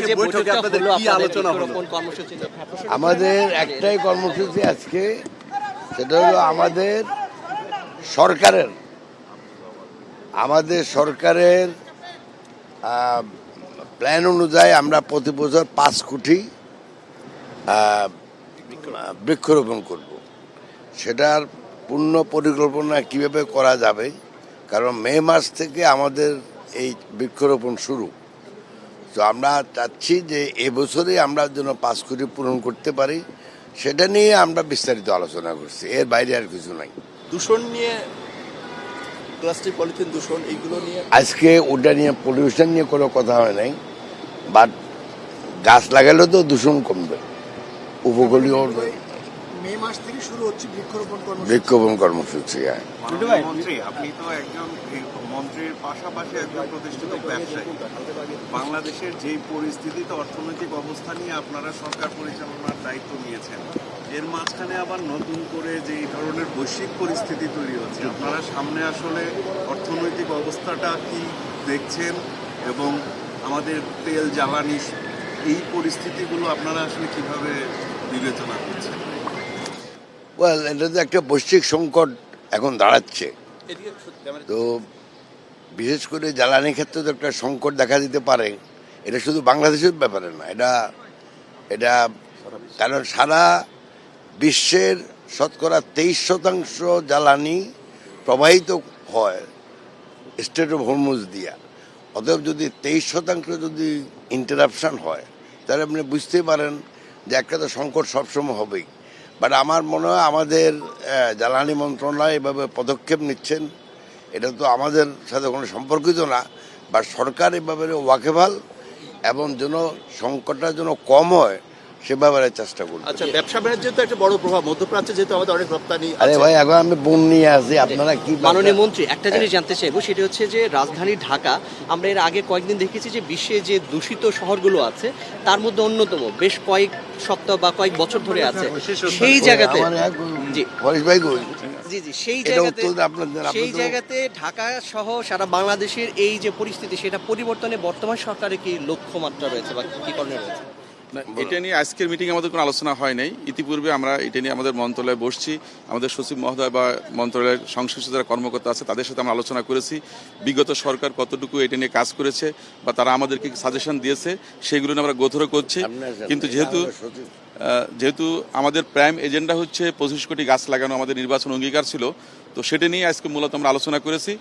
যে বৈঠকটা হলো আপনাদের কোন কর্মসূচি? আমাদের একটাই কর্মসূচি আজকে, সেটা হলো সরকারের প্ল্যান অনুযায়ী আমরা প্রতি বছর 5 কোটি বৃক্ষরোপণ করব। সেটার পূর্ণ পরিকল্পনা কিভাবে করা যাবে, কারণ মে মাস থেকে আমাদের এই বৃক্ষরোপণ শুরু। তো আমরা চাচ্ছি যে এবছরই আমরা যেন 5 কোটি পূরণ করতে পারি, সেটা নিয়ে আমরা বিস্তারিত আলোচনা করছি, এর বাইরে আর কিছু নাই। দূষণ নিয়ে, প্লাস্টিক পলিথিন দূষণ, এইগুলো নিয়ে আজকে ওটা নিয়ে, পলিউশন নিয়ে কোনো কথা হয় নাই, বাট গাছ লাগালে তো দূষণ কমবে, উপকূলীয় মে মাস থেকে শুরু হচ্ছে বৃক্ষরোপণ কর্মসূচি। মন্ত্রী, আপনি তো একজন মন্ত্রীর পাশাপাশি একজন প্রতিষ্ঠিত ব্যবসায়ী। বাংলাদেশের যেই পরিস্থিতিতে অর্থনৈতিক অবস্থা নিয়ে আপনারা সরকার পরিচালনার দায়িত্ব নিয়েছেন, এর মাঝখানে আবার নতুন করে যে এই ধরনের বৈশ্বিক পরিস্থিতি তৈরি হচ্ছে, আপনারা সামনে আসলে অর্থনৈতিক অবস্থাটা কি দেখছেন এবং আমাদের তেল জ্বালানি এই পরিস্থিতিগুলো আপনারা আসলে কিভাবে বিবেচনা করছেন? ওয়েল, এটা তো একটা বৈশ্বিক সংকট এখন দাঁড়াচ্ছে। তো বিশেষ করে জ্বালানি ক্ষেত্রে তো একটা সংকট দেখা দিতে পারে। এটা শুধু বাংলাদেশের ব্যাপারে না, এটা কারণ সারা বিশ্বের শতকরা 23% জ্বালানি প্রবাহিত হয় স্ট্রেট অফ হরমুজ দিয়া। অতএব যদি 23% যদি ইন্টারাপশন হয়, তাহলে আপনি বুঝতেই পারেন যে একটা তো সংকট সবসময় হবেই। বাট আমার মনে হয় আমাদের জ্বালানি মন্ত্রণালয় এভাবে পদক্ষেপ নিচ্ছেন, এটা তো আমাদের সাথে কোনো সম্পর্কিত না, বা সরকার এভাবে ওয়াকেবহাল এবং যেন সংকটটা যেন কম হয় সে ব্যাপারে চেষ্টা করবে। আচ্ছা, ব্যবসা বাণিজ্যের তো একটা বড় প্রভাব, মধ্যপ্রাচ্যে যেহেতু আমাদের অনেক রপ্তানি। আরে ভাই, এখন আমি বোন নিয়ে আসি, আপনারা কি? মাননীয় মন্ত্রী, একটা জিনিস জানতে চাইবো, সেটা হচ্ছে যে রাজধানী ঢাকা, আমরা এর আগে কয়েকদিন দেখেছি যে বিশ্বে যে দূষিত শহরগুলো আছে তার মধ্যে অন্যতম, বেশ কয়েক সপ্তাহ বা কয়েক বছর ধরে আছে। সেই জায়গাতে জি ভাই, জি জি সেই জায়গাতে ঢাকা সহ সারা বাংলাদেশের এই যে পরিস্থিতি, সেটা পরিবর্তনে বর্তমান সরকারের কি লক্ষ্যমাত্রা রয়েছে বা কি করণীয় রয়েছে? না, এটা নিয়ে আজকের মিটিং আমাদের কোনো আলোচনা হয় নাই। ইতিপূর্বে আমরা এটা নিয়ে আমাদের মন্ত্রণালয়ে বসছি, আমাদের সচিব মহোদয় বা মন্ত্রণালয়ের সংশ্লিষ্ট যারা কর্মকর্তা আছে তাদের সাথে আমরা আলোচনা করেছি বিগত সরকার কতটুকু এটা নিয়ে কাজ করেছে বা তারা আমাদেরকে সাজেশন দিয়েছে, সেগুলো নিয়ে আমরা গোথরো করছি। কিন্তু যেহেতু আমাদের প্রাইম এজেন্ডা হচ্ছে 25 কোটি গাছ লাগানো, আমাদের নির্বাচন অঙ্গীকার ছিল, তো সেটা নিয়ে আজকে মূলত আমরা আলোচনা করেছি।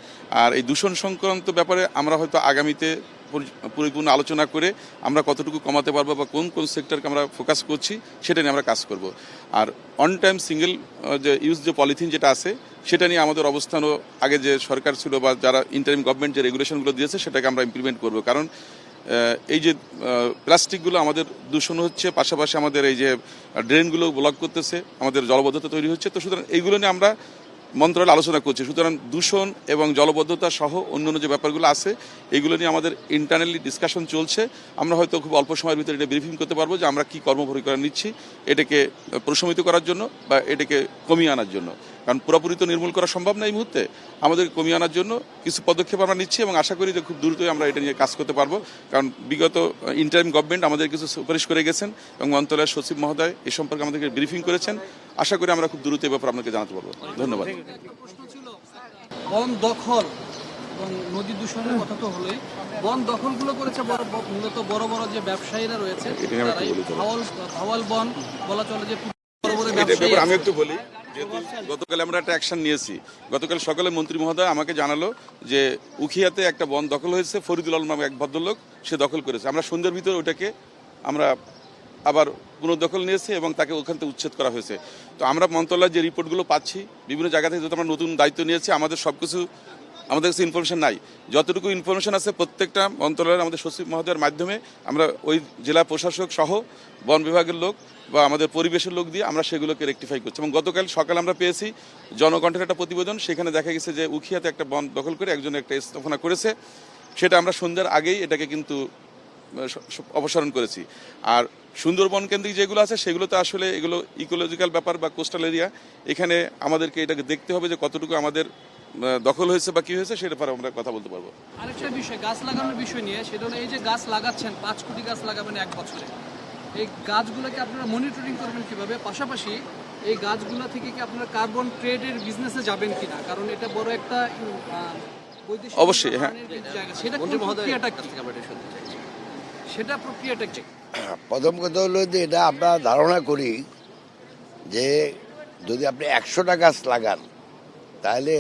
আর এই দূষণ সংক্রান্ত ব্যাপারে আমরা হয়তো আগামীতে পরিপূর্ণ আলোচনা করে আমরা কতটুকু কমাতে পারবো বা কোন কোন সেক্টরকে আমরা ফোকাস করছি সেটা নিয়ে আমরা কাজ করব। আর অন টাইম সিঙ্গেল যে ইউজ যে পলিথিন যেটা আছে, সেটা নিয়ে আমাদের অবস্থানও আগে যে সরকার ছিল বা যারা ইন্টারিম গভর্নমেন্ট যে রেগুলেশনগুলো দিয়েছে সেটাকে আমরা ইমপ্লিমেন্ট করব। কারণ এই যে প্লাস্টিকগুলো আমাদের দূষণ হচ্ছে, পাশাপাশি আমাদের এই যে ড্রেনগুলো ব্লক করতেছে, আমাদের জলবদ্ধতা তৈরি হচ্ছে। তো সুতরাং এইগুলো নিয়ে আমরা মন্ত্রণালয় আলোচনা করছি। সুতরাং দূষণ এবং জলবদ্ধতা সহ অন্যান্য যে ব্যাপারগুলো আছে এইগুলো নিয়ে আমাদের ইন্টারনালি ডিসকাশন চলছে। আমরা হয়তো খুব অল্প সময়ের ভিতরে এটা ব্রিফিং করতে পারবো যে আমরা কী কর্মপরিকল্পনা নিচ্ছি এটাকে প্রশমিত করার জন্য বা এটাকে কমিয়ে আনার জন্য। কারণ পুরোপুরি তো নির্মূল করা সম্ভব না এই মুহূর্তে, আমাদের কমিয়ে আনার জন্য কিছু পদক্ষেপ আমরা নিচ্ছি এবং আশা করি যে খুব দ্রুতই আমরা এটা নিয়ে কাজ করতে পারবো। কারণ বিগত ইন্টারিম গভর্নমেন্ট আমাদের কিছু সুপারিশ করে গেছেন এবং মন্ত্রণালয়ের সচিব মহোদয় এ সম্পর্কে আমাদেরকে ব্রিফিং করেছেন। আশা করি আমরা খুব দ্রুত এই ব্যাপারে আপনাকে জানাতে পারবো। ধন্যবাদ। বন দখল এবং নদী দূষণের কথা তো হলোই, বন দখলগুলো করেছে মূলত বড় বড় যে ব্যবসায়ীরা রয়েছে, ভাওয়াল বন বলা চলে যে বড় বড় ব্যবসায়ী। আমি একটু বলি, যেহেতু গতকাল আমরা একটা অ্যাকশন নিয়েছি। গতকাল সকালে মন্ত্রী মহোদয় আমাকে জানালো যে উখিয়াতে একটা বন দখল হয়েছে, ফরিদুল আলম নামে এক ভদ্রলোক সে দখল করেছে। আমরা সন্ধ্যার ভিতরে ওটাকে আমরা আবার পুনর্দখল নিয়েছে এবং তাকে ওখান থেকে উচ্ছেদ করা হয়েছে। তো আমরা মন্ত্রণালয়ের যে রিপোর্টগুলো পাচ্ছি বিভিন্ন জায়গা থেকে, যেহেতু আমরা নতুন দায়িত্ব নিয়েছি, আমাদের কাছে ইনফরমেশন নাই। যতটুকু ইনফরমেশন আছে প্রত্যেকটা মন্ত্রণালয়ের আমাদের সচিব মহোদয়ের মাধ্যমে আমরা ওই জেলা প্রশাসক সহ বন বিভাগের লোক বা আমাদের পরিবেশের লোক দিয়ে আমরা সেগুলোকে রেকটিফাই করছি। এবং গতকাল সকালে আমরা পেয়েছি জনকণ্ঠের একটা প্রতিবেদন, সেখানে দেখা গেছে যে উখিয়াতে একটা বন দখল করে একজন একটা স্থাপনা করেছে। সেটা আমরা সন্ধ্যার আগেই এটাকে কিন্তু অপসারণ করেছি। আর সুন্দরবন কেন্দ্রিক যেগুলো আছে সেগুলো তো আসলে এগুলো ইকোলজিক্যাল ব্যাপার বা কোস্টাল এরিয়া, এখানে আমাদেরকে এটাকে দেখতে হবে যে কতটুকু আমাদের দখল হয়েছে বা কি হয়েছে সেটা পরে আমরা কথা বলতে পারবো। আরেকটা বিষয় গাছ লাগানোর বিষয় নিয়ে, সেটা হলো এই যে গাছ লাগাচ্ছেন 5 কোটি গাছ লাগাবেন 1 বছরে, এই গাছগুলোকে আপনারা মনিটরিং করবেন কিভাবে? পাশাপাশি এই গাছগুলো থেকে কি আপনারা কার্বন ট্রেডের বিজনেসে যাবেন কিনা? কারণ এটা বড় একটা বৈদেশিক অবশ্যই, হ্যাঁ। জায়গা। সেটা মন্ত্রী মহোদয় প্রক্রিয়াটা কাছ থেকে আমরা এটা শুনতে চাইছি। সেটা প্রক্রিয়াটা কি? প্রথম কথা হলো যে এটা আমরা ধারণা করি যে যদি আপনি 100টা গাছ লাগান তাহলে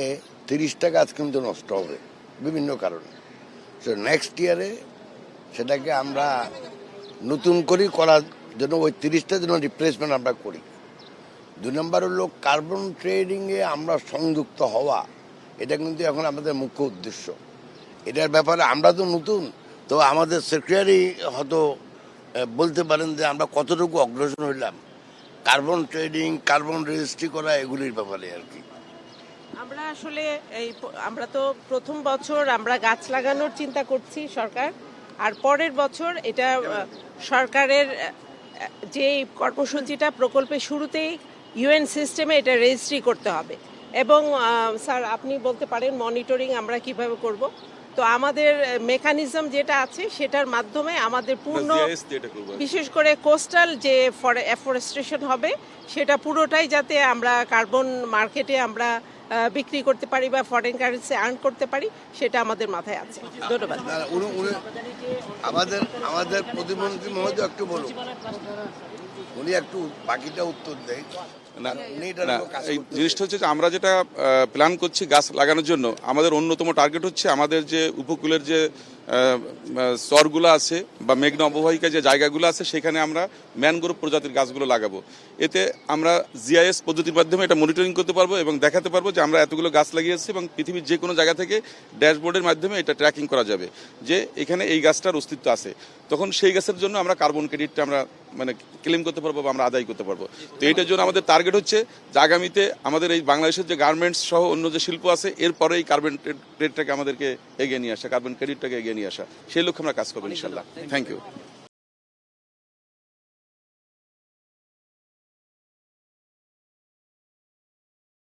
30টা গাছ কিন্তু নষ্ট হবে বিভিন্ন কারণে। সো নেক্সট ইয়ারে সেটাকে আমরা নতুন করে করার জন্য ওই 30টার জন্য রিপ্লেসমেন্ট আমরা করি। 2 নম্বর হলো কার্বন ট্রেডিংয়ে আমরা সংযুক্ত হওয়া, এটা কিন্তু এখন আমাদের মুখ্য উদ্দেশ্য। এটার ব্যাপারে আমরা তো নতুন, তো আমাদের সেক্রেটারি হয়তো বলতে পারেন যে আমরা কতটুকু অগ্রসর হইলাম কার্বন ট্রেডিং, কার্বন রেজিস্ট্রি করা এগুলির ব্যাপারে আর কি। আমরা আসলে আমরা তো প্রথম বছর আমরা গাছ লাগানোর চিন্তা করছি সরকার, আর পরের বছর এটা সরকারের যে কর্মসূচিটা প্রকল্পের শুরুতেই ইউএন সিস্টেমে এটা রেজিস্ট্রি করতে হবে। এবং স্যার আপনি বলতে পারেন মনিটরিং আমরা কিভাবে করব। তো আমাদের মেকানিজম যেটা আছে সেটার মাধ্যমে আমাদের পূর্ণ, বিশেষ করে কোস্টাল যে এফরেস্টেশন হবে সেটা পুরোটাই যাতে আমরা কার্বন মার্কেটে আমরা বিক্রি করতে পারি বা ফরেন কারেন্সি আর্ন করতে পারি, সেটা আমাদের মাথায় আছে। ধন্যবাদ। আমাদের প্রতিমন্ত্রী মহোদয় একটু বলুন, উনি একটু বাকিটা উত্তর দেয়। না, এই জিনিসটা হচ্ছে যে আমরা যেটা প্ল্যান করছি গাছ লাগানোর জন্য, আমাদের অন্যতম টার্গেট হচ্ছে আমাদের যে উপকূলের যে চরগুলো আছে বা মেঘনা অববাহিকা যে জায়গাগুলো আছে সেখানে আমরা ম্যানগ্রোভ প্রজাতির গাছগুলো লাগাবো। এতে আমরা জিআইএস পদ্ধতির মাধ্যমে এটা মনিটরিং করতে পারবো এবং দেখাতে পারবো যে আমরা এতগুলো গাছ লাগিয়েছি, এবং পৃথিবীর যে কোনো জায়গা থেকে ড্যাশবোর্ডের মাধ্যমে এটা ট্র্যাকিং করা যাবে যে এখানে এই গাছটার অস্তিত্ব আছে। তখন সেই গাছের জন্য আমরা কার্বন ক্রেডিটটা আমরা মানে ক্লেম করতে পারবো বা আমরা আদায় করতে পারবো। তো এইটার জন্য আমাদের টার্গেট হচ্ছে যে আগামীতে আমাদের এই বাংলাদেশের যে গার্মেন্টস সহ অন্য যে শিল্প আছে এরপরে এই কার্বন ট্রেডটাকে আমাদেরকে এগিয়ে নিয়ে আসা, কার্বন ক্রেডিটটাকে এগিয়ে নিয়ে আসা, সেই লক্ষ্যে আমরা কাজ করবো ইনশাল্লাহ। Thank you.